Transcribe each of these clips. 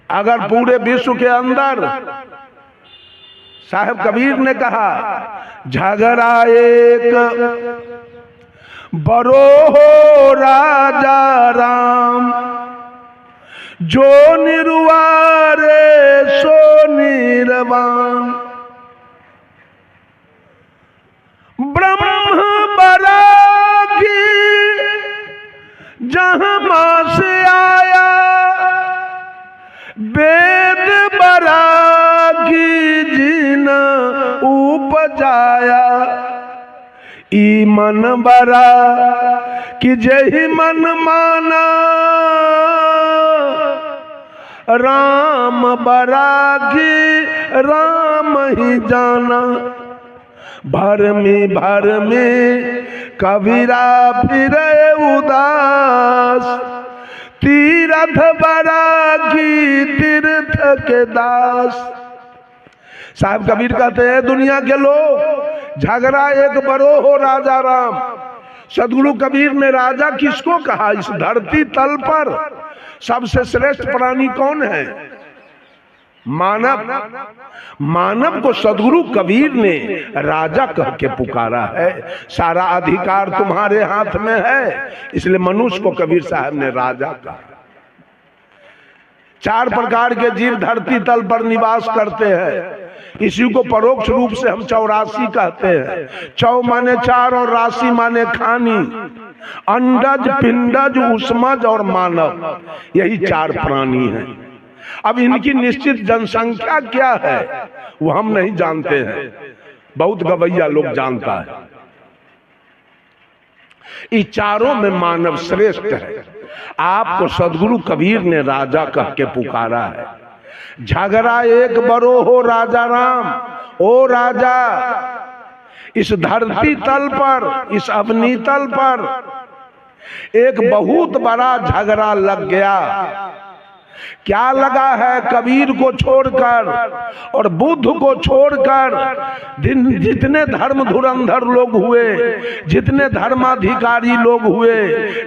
अगर पूरे विश्व के अंदर, साहब कबीर ने कहा, झगड़ा एक बरो हो राजा राम, जो निर्वारे सो निर्वाण। ब्रह्म बरागी जहां मां से आया, वेद बरागी जिन उपजाया। ई मन बरा कि जही मन माना, राम बरागी राम ही जाना। भर में कबीरा फिरे उदास, तीर्थ बरागी तीर्थ के दास। साहब कबीर कहते हैं, दुनिया के लोग, झगड़ा एक बरो हो राजा राम। सदगुरु कबीर ने राजा किसको कहा? इस धरती तल पर सबसे श्रेष्ठ प्राणी कौन है? मानव। मानव को सदगुरु कबीर ने राजा कह के पुकारा है। सारा अधिकार तुम्हारे हाथ में है, इसलिए मनुष्य को कबीर साहब ने राजा कहा। 4 प्रकार के जीव धरती तल पर निवास करते हैं। इसी को परोक्ष रूप से हम 84 कहते हैं। 4 माने 4 और राशि माने खानी। अंडज, पिंडज, उष्मज और मानव, यही 4 प्राणी हैं। अब इनकी निश्चित जनसंख्या क्या है वो हम नहीं जानते हैं, बहुत गवैया लोग जानता है। इस चारों में मानव श्रेष्ठ है। आपको सदगुरु कबीर ने राजा कह के पुकारा है। झगड़ा एक बरो हो राजा राम। ओ राजा, इस धरती तल पर, इस अवनी तल पर एक बहुत बड़ा झगड़ा लग गया। क्या लगा है? कबीर को छोड़कर और बुद्ध को छोड़कर जितने धर्म धुरंधर लोग हुए, जितने धर्माधिकारी लोग हुए,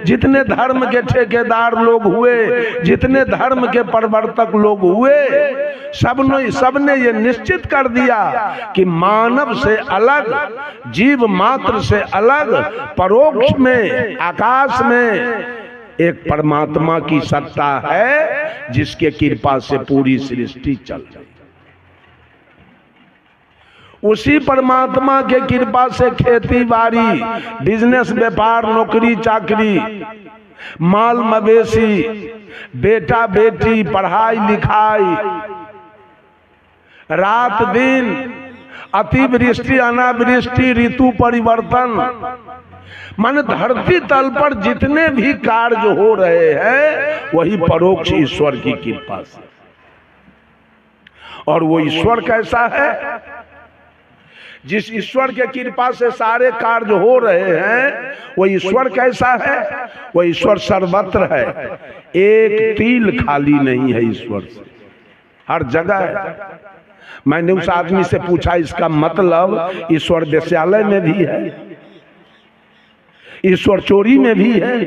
जितने धर्म के ठेकेदार लोग हुए, जितने धर्म के प्रवर्तक लोग हुए, सबने ये निश्चित कर दिया कि मानव से अलग, जीव मात्र से अलग, परोक्ष में, आकाश में एक परमात्मा की सत्ता है, जिसके कृपा से पूरी सृष्टि चल रही। उसी परमात्मा के कृपा से खेती बाड़ी, बिजनेस, व्यापार, नौकरी चाकरी, माल मवेशी, बेटा बेटी, पढ़ाई लिखाई, रात दिन, अतिवृष्टि अनावृष्टि, ऋतु परिवर्तन, मन धरती तल पर जितने भी कार्य हो रहे हैं वही परोक्ष ईश्वर की कृपा से। और वो ईश्वर कैसा है? जिस ईश्वर के कृपा से सारे कार्य हो रहे हैं वो ईश्वर कैसा है? वो ईश्वर सर्वत्र है, एक तिल खाली नहीं है ईश्वर से, हर जगह है। मैंने उस आदमी से पूछा, इसका मतलब ईश्वर वेश्यालय में भी है, ईश्वर चोरी में भी है,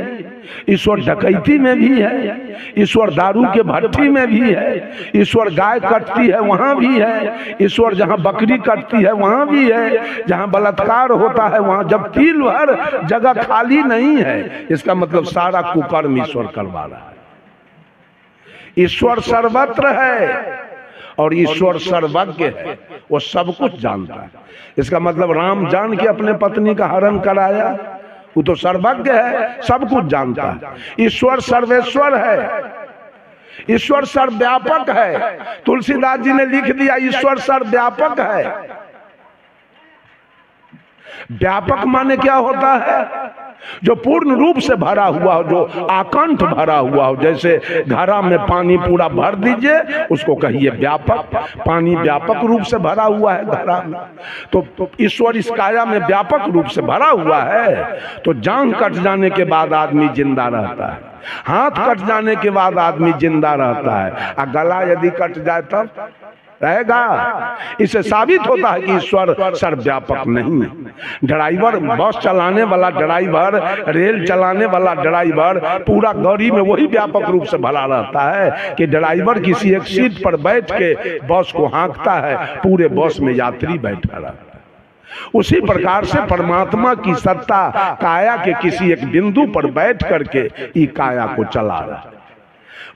ईश्वर डकैती में भी है, ईश्वर दारू के भट्टी में भी है, ईश्वर गाय कटती है वहां भी है, ईश्वर जहां बकरी कटती है वहां भी है, जहां बलात्कार होता है वहां, जब तिल भर जगह खाली नहीं है, इसका मतलब सारा कुकर्म ईश्वर करवा रहा है। ईश्वर सर्वत्र है और ईश्वर सर्वज्ञ है, वो सब कुछ जानता है। इसका मतलब राम जान के अपने पत्नी का हरण कराया, वो तो सर्वज्ञ है, सब कुछ जानता है। ईश्वर सर्वेश्वर है, ईश्वर सर्वव्यापक है। तुलसीदास जी ने लिख दिया, ईश्वर सर्वव्यापक है। व्यापक माने क्या होता है? जो पूर्ण रूप से भरा हुआ हो, जो आकंठ भरा हुआ हो। जैसे घड़ा में पानी पूरा भर दीजिए, उसको कहिए व्यापक। पानी व्यापक रूप से भरा हुआ है घड़ा में, तो ईश्वर इस काया में व्यापक रूप से भरा हुआ है। तो जांघ कट जाने के बाद आदमी जिंदा रहता है, हाथ कट जाने के बाद आदमी जिंदा रहता है, और गला यदि कट जाए तब रहेगा। इससे साबित होता है कि ईश्वर सर्वव्यापक नहीं है। ड्राइवर, बस चलाने वाला ड्राइवर, रेल चलाने वाला ड्राइवर, पूरा गाड़ी में वही व्यापक रूप से भरा रहता है कि ड्राइवर किसी एक सीट पर बैठ के बस को हाँकता है, पूरे बस में यात्री बैठा रहता है। उसी प्रकार से परमात्मा की सत्ता काया के किसी एक बिंदु पर बैठ करके ई काया को चला रहा है।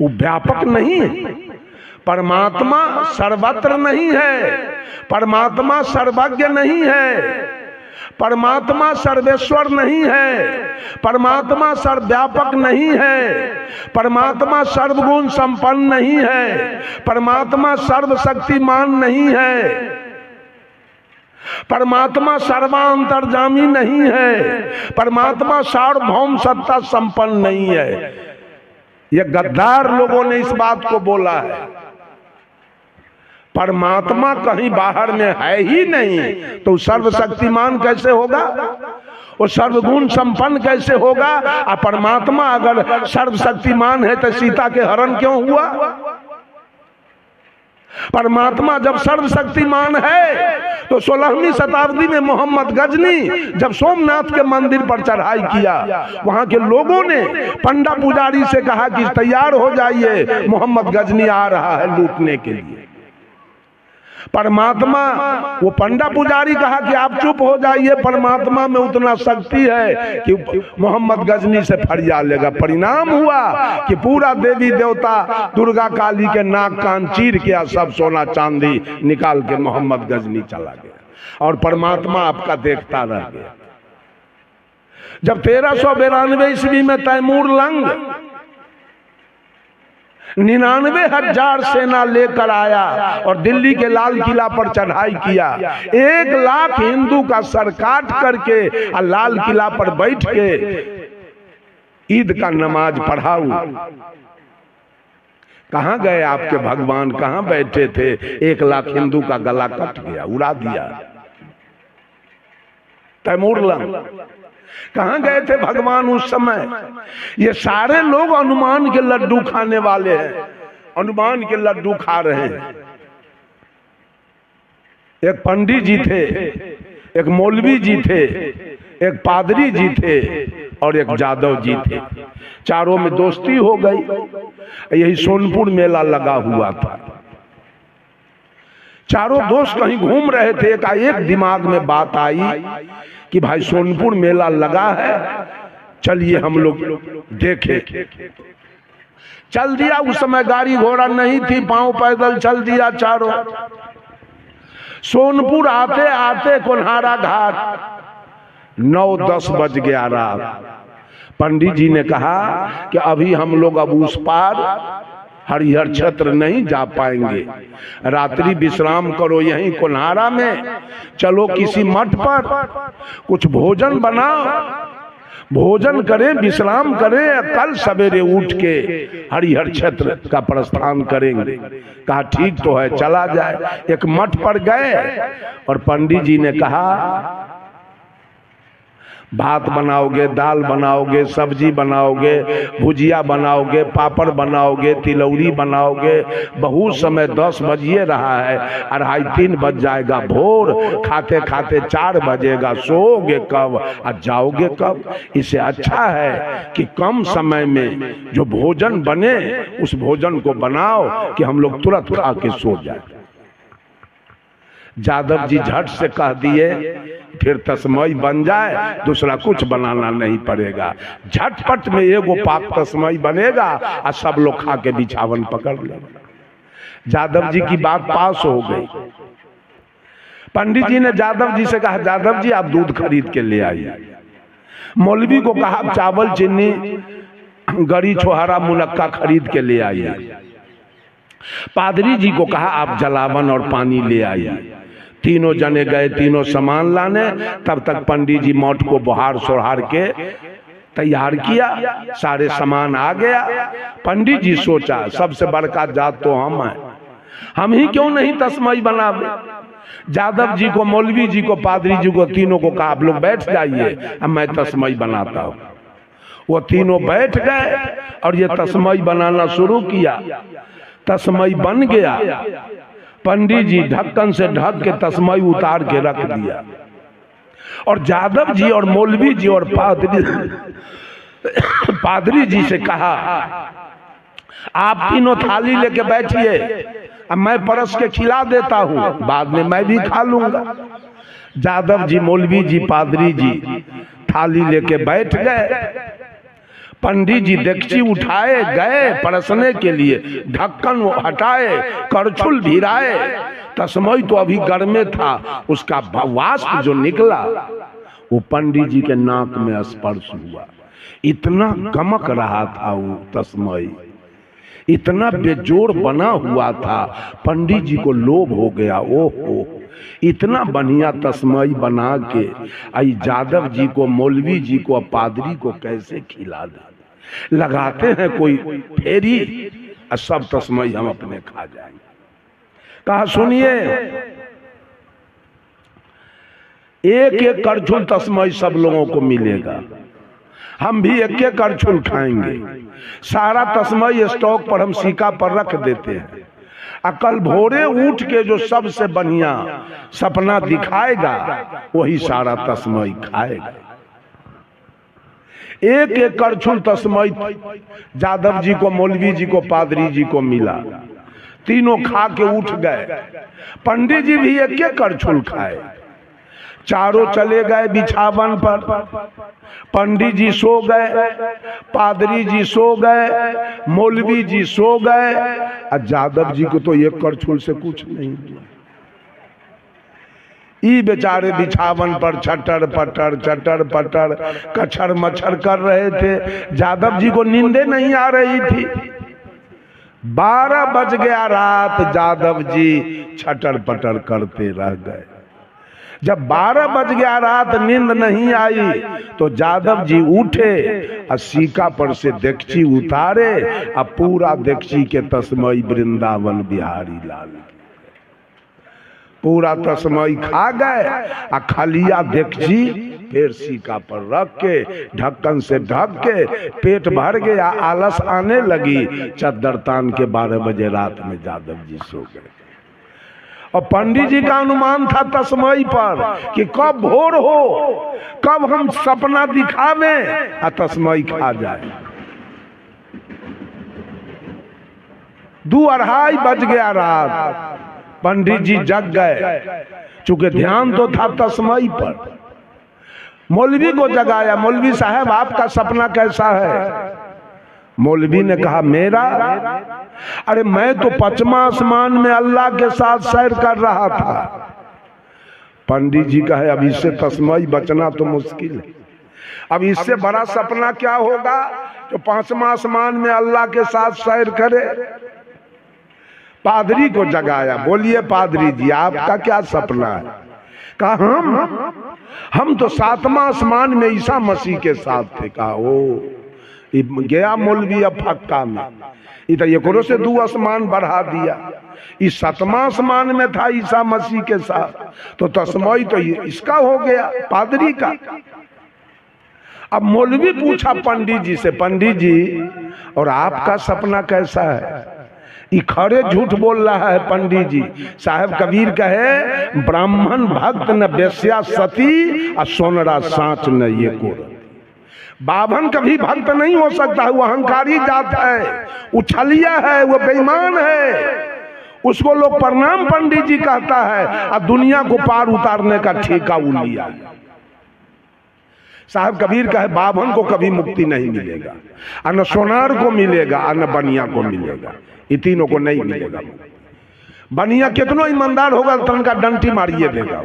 वो व्यापक नहीं है। परमात्मा सर्वत्र नहीं है, परमात्मा सर्वज्ञ नहीं है, परमात्मा सर्वेश्वर नहीं है, परमात्मा सर्वव्यापक नहीं है, परमात्मा सर्वगुण संपन्न नहीं है, परमात्मा सर्वशक्तिमान नहीं है, परमात्मा सर्वांतर्यामी नहीं है, परमात्मा सार्वभौम सत्ता संपन्न नहीं है। ये गद्दार लोगों ने इस बात को बोला है। परमात्मा कहीं बाहर में है ही नहीं तो सर्वशक्तिमान कैसे होगा, वो सर्वगुण संपन्न कैसे होगा। और परमात्मा अगर सर्वशक्तिमान है तो सीता के हरण क्यों हुआ। परमात्मा जब सर्वशक्तिमान है तो 16वीं शताब्दी में मोहम्मद गजनी जब सोमनाथ के मंदिर पर चढ़ाई किया, वहां के लोगों ने पंडा पुजारी से कहा कि तैयार हो जाइए, मोहम्मद गजनी आ रहा है लूटने के लिए। परमात्मा, वो पंडा पुजारी कहा कि आप चुप हो जाइए, परमात्मा में उतना शक्ति है कि मोहम्मद गजनी से फरियाद लेगा। परिणाम हुआ कि पूरा देवी देवता दुर्गा काली के नाक कान चीर के सब सोना चांदी निकाल के मोहम्मद गजनी चला गया और परमात्मा आपका देखता रह गया। जब 1392 ईस्वी में तैमूर लंग 99,000 सेना लेकर आया और दिल्ली के लाल किला पर चढ़ाई किया, 1 लाख हिंदू का सर काट करके और लाल किला पर बैठ के ईद का नमाज पढ़ाऊ। कहां गए आपके भगवान, कहां बैठे थे। 1 लाख हिंदू का गला कट गया, उड़ा दिया। तैमूर लंग कहां गए थे भगवान उस समय। ये सारे लोग हनुमान के लड्डू खाने वाले हैं, हनुमान के लड्डू खा रहे हैं। एक पंडित जी थे, एक मौलवी जी थे, एक पादरी जी थे और एक जादव जी थे। चारों में दोस्ती हो गई। यही सोनपुर मेला लगा हुआ था। चारों दोस्त कहीं घूम रहे थे, एक दिमाग में बात आई कि भाई सोनपुर मेला लगा है, चलिए हम लोग देखें। चल दिया। उस समय गाड़ी घोड़ा नहीं थी, पांव पैदल चल दिया चारों। सोनपुर आते आते कोन्हारा घाट 9-10 बज गया रात। पंडित जी ने कहा कि अभी हम लोग अब उस पार हरिहर क्षेत्र नहीं जा पाएंगे, रात्रि विश्राम करो यहीं कोन्हारा में। चलो किसी मठ पर कुछ भोजन बनाओ, भोजन करें, विश्राम करें, कल सवेरे उठ के हरिहर क्षेत्र का प्रस्थान करेंगे। कहा ठीक तो है, चला जाए। एक मठ पर गए और पंडित जी ने कहा भात बनाओगे, दाल बनाओगे, सब्जी बनाओगे, भुजिया बनाओगे, पापड़ बनाओगे, तिलौरी बनाओगे। बहुत समय 10 बजिए रहा है, 2:30-3 बज जाएगा भोर। खाते खाते 4 बजेगा। सोओगे कब और जाओगे कब। इससे अच्छा है कि कम समय में जो भोजन बने उस भोजन को बनाओ कि हम लोग तुरंत खा के सो जाए। जादव जी झट से कह दिए फिर तस्मई बन जाए, दूसरा कुछ बनाना नहीं पड़ेगा। झटपट में एगो पाक तस्मई बनेगा और सब लोग खा के बिछावन पकड़ लेंगे। जादव जी की बात पास हो गई। पंडित जी ने जादव जी से कहा जादव जी आप दूध खरीद के ले आइए। मौलवी को कहा चावल चीनी गरी छोहारा मुनक्का खरीद के ले आइए। पादरी जी को कहा आप जलावन और पानी ले आइए। तीनों जने गए, तीनों सामान लाने। तब तक पंडित जी मठ को बहार सोहार के तैयार किया, सारे सामान आ गया। पंडित जी सोचा सबसे बड़का जात तो हम हैं, हम ही क्यों नहीं तस्मई बनावे। जादव जी को, मौलवी जी को, पादरी जी को, तीनों को कहा आप लोग बैठ जाइए, अब मैं तस्मई बनाता हूँ। वो तीनों बैठ गए और ये तस्मई बनाना शुरू किया। तस्मई बन गया। पंडित जी ढक्कन से ढक के तस्मई उतार के रख दिया और यादव जी और मौलवी जी और पादरी जी से कहा आप तीनों थाली लेके बैठिए, अब मैं परस के खिला देता हूं, बाद में मैं भी खा लूंगा। यादव जी, मौलवी जी, पादरी जी थाली लेके बैठ गए। पंडित जी डेगची उठाए गए परसने के लिए, ढक्कन हटाए, करछुल भिराए। तस्मई तो अभी गर्मे था, उसका वाष्प जो निकला वो पंडित जी के नाक में स्पर्श हुआ। इतना गमक रहा था वो तस्मई, इतना बेजोड़ बना हुआ था, पंडित जी को लोभ हो गया। ओहो, इतना बढ़िया तस्मई बना के आई यादव जी को, मौलवी जी को, पादरी को कैसे खिला दे। लगाते हैं कोई फेरी और सब तस्मई हम अपने खा जाएंगे। कहा सुनिए, एक एक करछुल तस्मई सब लोगों को मिलेगा, हम भी एक एक करछुल खाएंगे। सारा तस्मई स्टॉक पर हम सीका पर रख देते हैं। कल भोरे उठ के जो सबसे बढ़िया सपना दिखाएगा वही सारा तस्मई खाएगा। एक एक करछुल तस्मई यादव जी को, मौलवी जी को, पादरी जी को मिला। तीनों खा के उठ गए। पंडित जी भी एक एक करछुल खाए। चारों चले गए बिछावन पर। पंडित जी सो गए, पादरी जी सो गए, मौलवी जी सो गए, और यादव जी को तो एक करछुल से कुछ नहीं हुआ। ई बेचारे बिछावन पर छटर पटर कछर मच्छर कर रहे थे। यादव जी को नींदे नहीं आ रही थी। 12 बज गया रात, यादव जी छटर पटर करते रह गए। जब 12 बज गया रात, नींद नहीं आई तो यादव जी उठे और सीका पर से डेगची उतारे और पूरा डेगची के तस्मई वृंदावन बिहारी लाल पूरा तस्मई खा गए। और खलिया डेगची फिर सीका पर रख के ढक्कन से ढक के पेट भर गया। आलस आने लगी। चद्दर तान के 12 बजे रात में यादव जी सो गए। और पंडित जी का अनुमान था तस्मई पर कि कब भोर हो, कब हम सपना दिखावें और तस्मई खा जाए। 2-2:30 बज गया रात। पंडित जी जग गए, चूंकि ध्यान तो था तस्मई पर। मौलवी को जगाया, मौलवी साहब आपका सपना कैसा है? मौलवी ने कहा मेरा, अरे मैं तो 5वां आसमान में अल्लाह के साथ सैर कर रहा था। पंडित जी कहे अब इससे तस्मई बचना तो मुश्किल है, अब इससे बड़ा सपना क्या होगा जो 5वां आसमान में अल्लाह के साथ सैर करे। पादरी को जगाया, बोलिए पादरी जी आपका क्या सपना है? कहा हम तो 7वां आसमान में ईसा मसीह के साथ थे। कहा ओ गया मौलवी अब फक्का में, इधर एक से 2 आसमान बढ़ा दिया। इस 7वां आसमान में था ईसा मसीह के साथ, तो तस्मई तो इसका हो गया, पादरी का। अब मौलवी पूछा पंडित जी से, पंडित जी और आपका सपना कैसा है? ये खड़े झूठ बोल रहा है पंडित जी। साहब कबीर कहे ब्राह्मण भक्त न बेस्या सती और सोनरा सांच न ये को। बाभन कभी भक्त नहीं हो सकता है, वो अहंकारी जात है, उछलिया है, वो बेईमान है। उसको लोग प्रणाम पंडित जी कहता है और दुनिया को पार उतारने का ठेका वो लिया। साहब कबीर कहे बाभन को कभी मुक्ति नहीं मिलेगा, और न सोनार को मिलेगा और न बनिया को मिलेगा। ये तीनों को नहीं मिलेगा। बनिया कितनो ईमानदार होगा तो उनका डंटी मारिए देगा।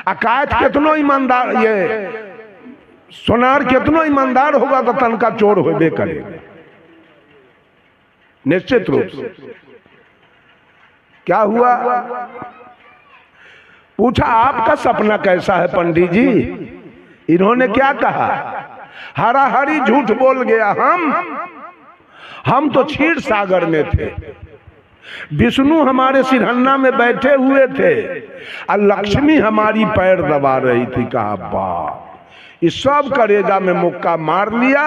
अकायत कितनो ईमानदार, ये सोनार कितनो ईमानदार होगा तो तनका चोर होबे करेगा निश्चित रूप से। क्या हुआ? पूछा आपका सपना कैसा है पंडित जी? इन्होंने क्या कहा? हरा हरी झूठ बोल गया। हम तो क्षीर सागर में थे, विष्णु हमारे सिरहन्ना में बैठे हुए थे और लक्ष्मी हमारी पैर दबा रही थी। कहा वाह इस सब करेजा में मुक्का मार लिया।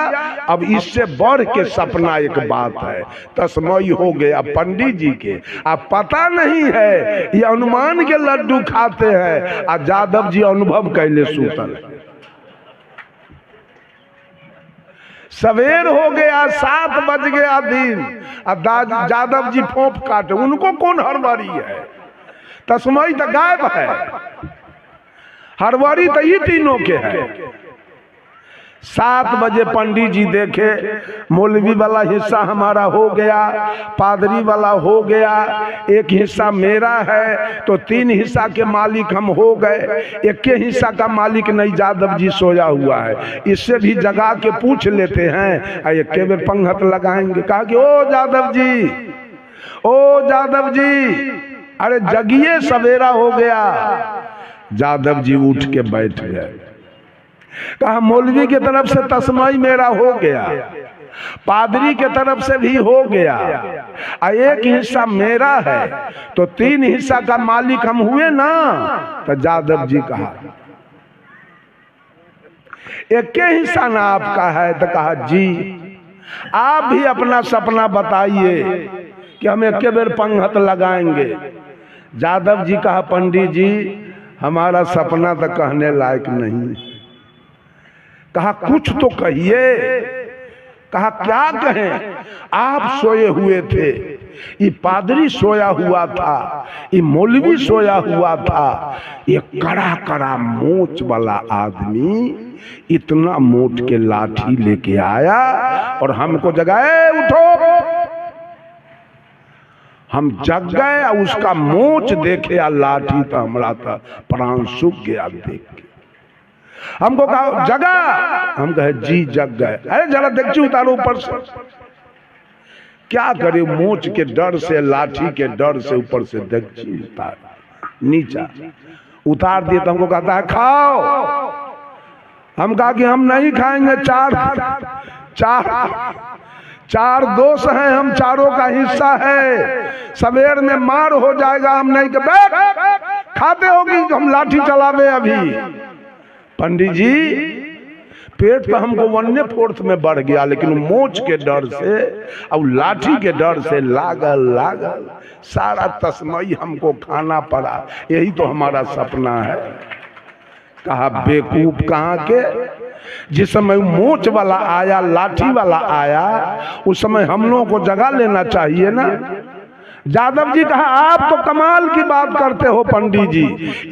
अब इससे बढ़ के सपना एक बात है, तस्मई हो गया पंडित जी के। अब पता नहीं है ये अनुमान के लड्डू खाते हैं, और यादव जी अनुभव कैले सूतल। सवेर हो गया, 7 बज गया दिन, और यादव जी फोंप काटे। उनको कौन हड़बड़ी है, तस्मई तो गायब है, हड़बड़ी तो ये तीनों के है। 7 बजे पंडित जी देखे मौलवी वाला हिस्सा हमारा हो गया, पादरी वाला हो गया, एक हिस्सा मेरा है, तो 3 हिस्सा के मालिक हम हो गए। एक के हिस्सा का मालिक नहीं, यादव जी सोया हुआ है, इससे भी जगा के पूछ लेते हैं। एक के बेर पंगत लगाएंगे। कहा कि ओ यादव जी, ओ यादव जी, अरे जगिए, सवेरा हो गया। यादव जी उठ के बैठ गए। कहा मौलवी की तरफ से तस्मई मेरा हो गया, पादरी के तरफ से भी हो गया, और एक हिस्सा मेरा है, तो 3 हिस्सा का मालिक हम हुए ना। तो यादव जी कहा एक के हिस्सा ना आपका है। तो कहा जी, आप भी अपना सपना बताइए कि हम एक बेर पंगत लगाएंगे। यादव जी कहा पंडित जी, हमारा सपना तो कहने लायक नहीं। कहा कुछ तो कहिए। कहा क्या कहें, आप सोए हुए थे, ये पादरी सोया हुआ था, ये मौलवी सोया हुआ था, ये कड़ा कड़ा मोच वाला आदमी इतना मोट के लाठी लेके आया और हमको जगाए, उठो। हम जग गए, उसका मोच देखे या लाठी तो हमारा था प्राण सूख गया देख के। हमको कहा जगा, हम कहे जी जग गए। अरे जरा देखिए, उतारो ऊपर से। क्या करे, मोच के डर से, लाठी के डर से ऊपर से देखिए उतार, नीचा उतार दिए। तो हमको कहता है खाओ। हम कहा कि हम नहीं खाएंगे, चार दोस्त हैं, हम चारों का हिस्सा है, सवेर में मार हो जाएगा, हम नहीं के बैठ खाते होगी, हम लाठी चलावे अभी। पंडित जी पेट तो हमको 1/4 में बढ़ गया, लेकिन मोच के डर से और लाठी के डर से लागल सारा तस्मई हमको खाना पड़ा। यही तो हमारा सपना है। कहा बेवकूफ कहाँ के, जिस समय मोच वाला आया, लाठी वाला आया, उस समय हम लोगों को जगा लेना चाहिए ना। यादव जी कहा आप तो कमाल की बात करते हो पंडित जी,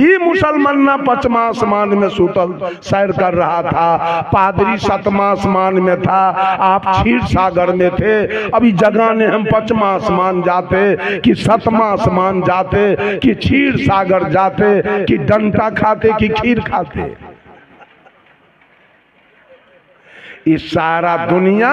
ये मुसलमान ना 5वां आसमान में सुतल सैर कर रहा था, पादरी 7वां आसमान में था, आप क्षीर सागर में थे। अभी जगाने हम 5वां आसमान जाते कि 7वां आसमान जाते कि क्षीर सागर जाते कि डंटा खाते कि खीर खाते। इस सारा दुनिया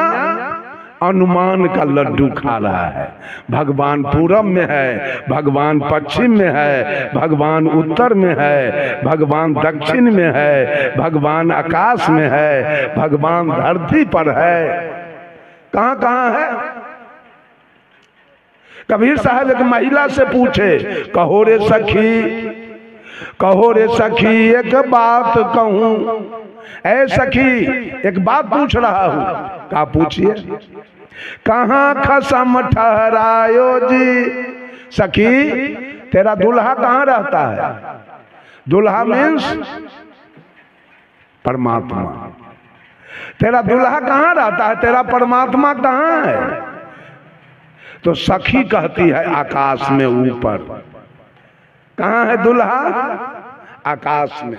अनुमान का लड्डू खा रहा है। भगवान पूरब में है, भगवान पश्चिम में है, भगवान उत्तर में है, भगवान दक्षिण में है, भगवान आकाश में है, भगवान धरती पर है। कहाँ कहाँ है? कबीर साहब एक महिला से पूछे, कहो रे सखी एक बात कहूं। ऐ सखी एक बात पूछ रहा हूं। क्या पूछिए? कहाँ खसम ठहरायो जी। सखी तेरा दुल्हा कहाँ रहता है? दुल्हा मीन्स परमात्मा। तेरा दुल्हा कहाँ रहता है? तेरा परमात्मा कहाँ है? तो सखी कहती है आकाश में ऊपर। कहाँ है दुल्हा? आकाश में।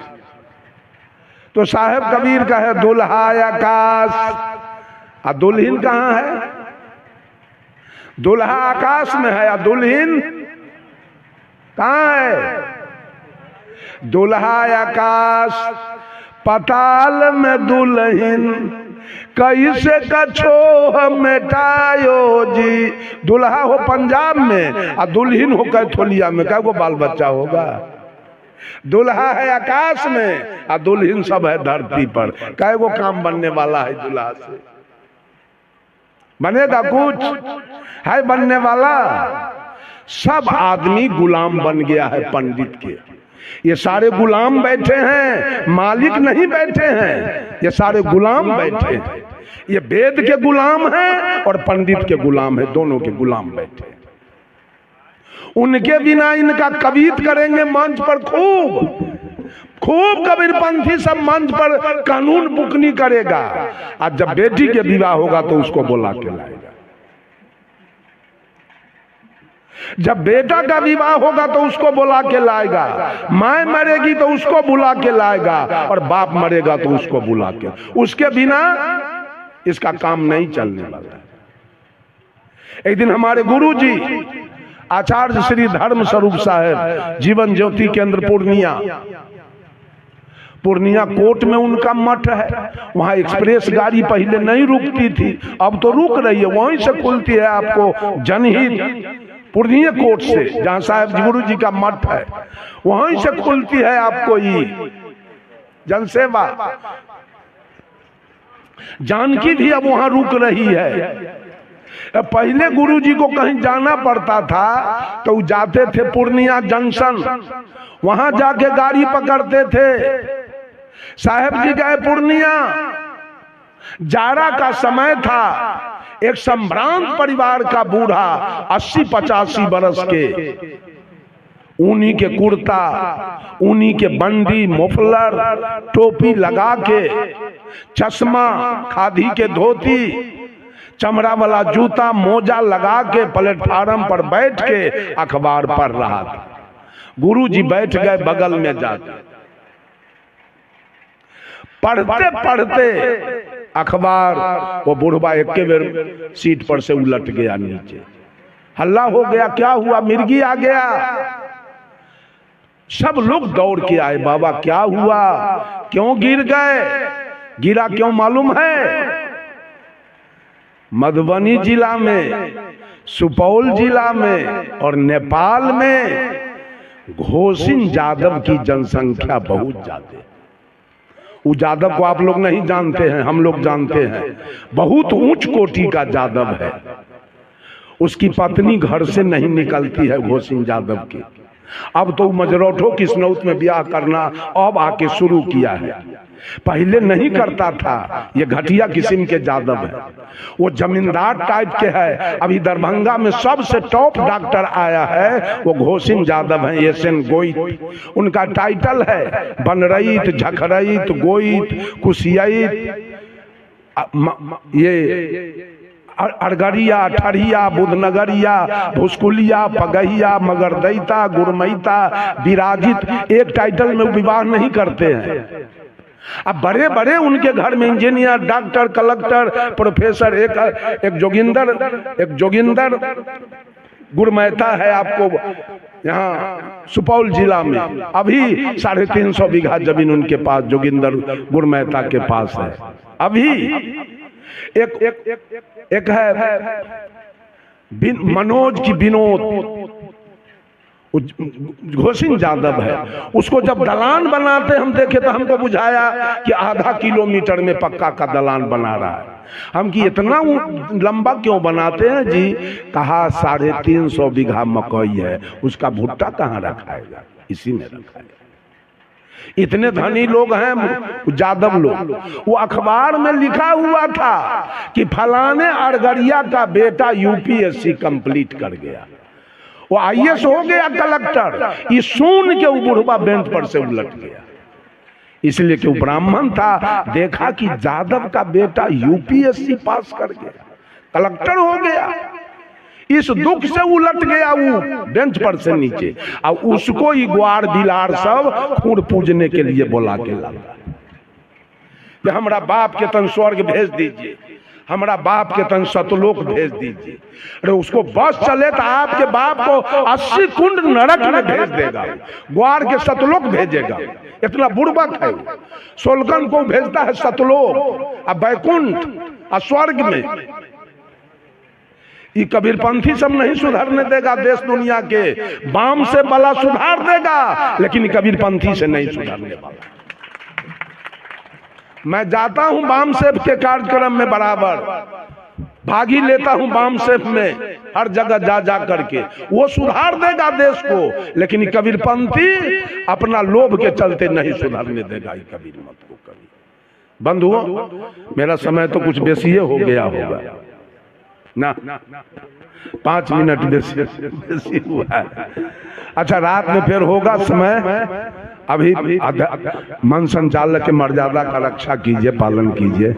तो साहेब कबीर का है दुल्हा आकाश, और दुल्हन कहाँ है? दुल्हा आकाश में है, और दुल्हन कहाँ है? दुल्हा आकाश पताल में, दुल्हन कैसे कछो मिटायो जी। दुल्हा हो पंजाब में और दुल्हन हो कैथोलिया में, क्या को बाल बच्चा होगा? दुल्हा है आकाश में और दुल्हन सब है धरती पर। क्या वो काम बनने वाला है दुल्हा से? बनेगा कुछ है बनने वाला? सब आदमी गुलाम बन गया है पंडित के। ये सारे गुलाम बैठे हैं, मालिक नहीं बैठे हैं, ये सारे गुलाम बैठे हैं। ये वेद के गुलाम हैं और पंडित के गुलाम हैं, दोनों के गुलाम बैठे हैं। उनके बिना इनका कवित करेंगे मंच पर, खूब कबीरपंथी सब मंच पर कानून बुकनी करेगा। आज जब बेटी के विवाह होगा तो उसको बुला के लाएगा, जब बेटा का विवाह होगा तो उसको बुला के लाएगा, माँ मरेगी तो उसको बुला के लाएगा, और बाप मरेगा तो उसको बुला के। उसके बिना इसका काम नहीं चलने वाला है। एक दिन हमारे गुरु जी आचार्य श्री धर्म स्वरूप साहब जीवन ज्योति केंद्र पूर्णिया कोट में उनका मठ है। वहां एक्सप्रेस गाड़ी पहले नहीं रुकती थी, अब तो रुक रही है, वहीं से खुलती है आपको जनहित पूर्णिया कोट से, जहां साहब गुरु जी का मठ है, वहीं से खुलती है आपको ये जनसेवा। जानकी भी अब वहां रुक रही है। पहले गुरु जी को कहीं जाना पड़ता था तो जाते थे पूर्णिया जंक्शन, वहां जाके गाड़ी पकड़ते थे। साहब जी गए पूर्णिया, जाड़ा का समय था, एक संभ्रांत परिवार का बूढ़ा 80-85 बरस के, ऊनी के कुर्ता, ऊनी के बंडी, मुफलर, टोपी लगा के, चश्मा, खादी के धोती, चमड़ा वाला जूता, मोजा लगा के प्लेटफार्म पर बैठ के अखबार पढ़ रहा था। गुरु जी बैठ गए बगल में जाके, पढ़ते पढ़ते अखबार, वो बुढ़वा एक के बेर सीट पर से उलट गया नीचे। हल्ला हो गया, क्या हुआ? मिर्गी आ गया। सब लोग दौड़ के आए, बाबा क्या हुआ, क्यों गिर गए? गिरा क्यों मालूम है? मधुबनी जिला में, सुपौल जिला में और नेपाल में घोषिन यादव की जनसंख्या बहुत ज्यादा है। वो यादव को आप लोग नहीं जानते हैं, हम लोग जानते हैं। बहुत ऊंच कोटि का यादव है। उसकी पत्नी घर से नहीं निकलती है घोषिन यादव की। अब तो मजरोठो किस्नौत में ब्याह करना अब आके शुरू किया है, पहले नहीं करता था। ये घटिया किस्म के यादव है, वो जमींदार टाइप के है। अभी दरभंगा में सबसे टॉप डॉक्टर आया है, वो घोषिन यादव है, एसएन गोइत उनका टाइटल है। बनरईत, झखरईत, गोइत, कुशियत, ये अड़गरिया, ठरिया, बुधनगरिया, भुसकुलिया, पगहिया, मगरदैता, गुरमैता, विराजित, एक टाइटल में विवाह नहीं करते हैं। अब बड़े बड़े उनके घर में इंजीनियर, डॉक्टर, कलेक्टर, प्रोफेसर, एक जोगिंदर गुरमैता है आपको यहाँ सुपौल जिला में। अभी 350 बीघा जमीन उनके पास जोगिंदर गुरमैता के पास है। अभी एक है मनोज की विनोद, घोषिन यादव है। उसको जब दलान बनाते हम देखे तो हमको बुझाया कि आधा किलोमीटर में पक्का का दलान बना रहा है। हम कि इतना लंबा क्यों बनाते हैं जी? कहा 350 बीघा मकई है, उसका भुट्टा कहाँ रखाएगा? इसी में रखा है। इतने धनी लोग हैं यादव लोग। वो अखबार में लिखा हुआ था कि फलाने अड़गरिया का बेटा यूपीएससी कंप्लीट कर गया, वो आईएएस हो गया, कलेक्टर। ये सुन के वो बुढ़वा बेंच पर से उलट गया, इसलिए कि वो ब्राह्मण था। देखा कि यादव का बेटा यूपीएससी पास कर गया, कलेक्टर हो गया। इस दुख से उलट गया वो बेंच पर से नीचे। और उसको ही ग्वार बिलार सब खून पूजने के लिए बुला के लाता कि हमरा बाप के तन स्वर्ग भेज दीजिए, हमरा बाप के तन सतलोक भेज दीजिए। अरे उसको बस चले तो आपके बाप को 80 कुंड नरक में भेज देगा, ग्वार के सतलोक भेजेगा। इतना बुड़बक है। सोलकन को भेजता है सतलोक, अब बैकुंठ और स्वर्ग में। ये कबीरपंथी सब नहीं सुधरने देगा देश दुनिया के। बाम से भला सुधार देगा, लेकिन कबीरपंथी से नहीं सुधरने वाला। मैं जाता हूं बाम सेब के कार्यक्रम में बराबर, भागी लेता हूं बाम सेफ में हर जगह जा जा करके, वो सुधार देगा देश को, लेकिन कबीरपंथी अपना लोभ के चलते नहीं सुधारने देगा कबीर मत को कभी। बंधुओं, मेरा समय तो कुछ बेसी हो गया होगा ना, 5 मिनट बेसी हुआ है। अच्छा, रात में फिर होगा समय। अभी मन संचालक के मर्यादा का रक्षा कीजिए, पालन कीजिए।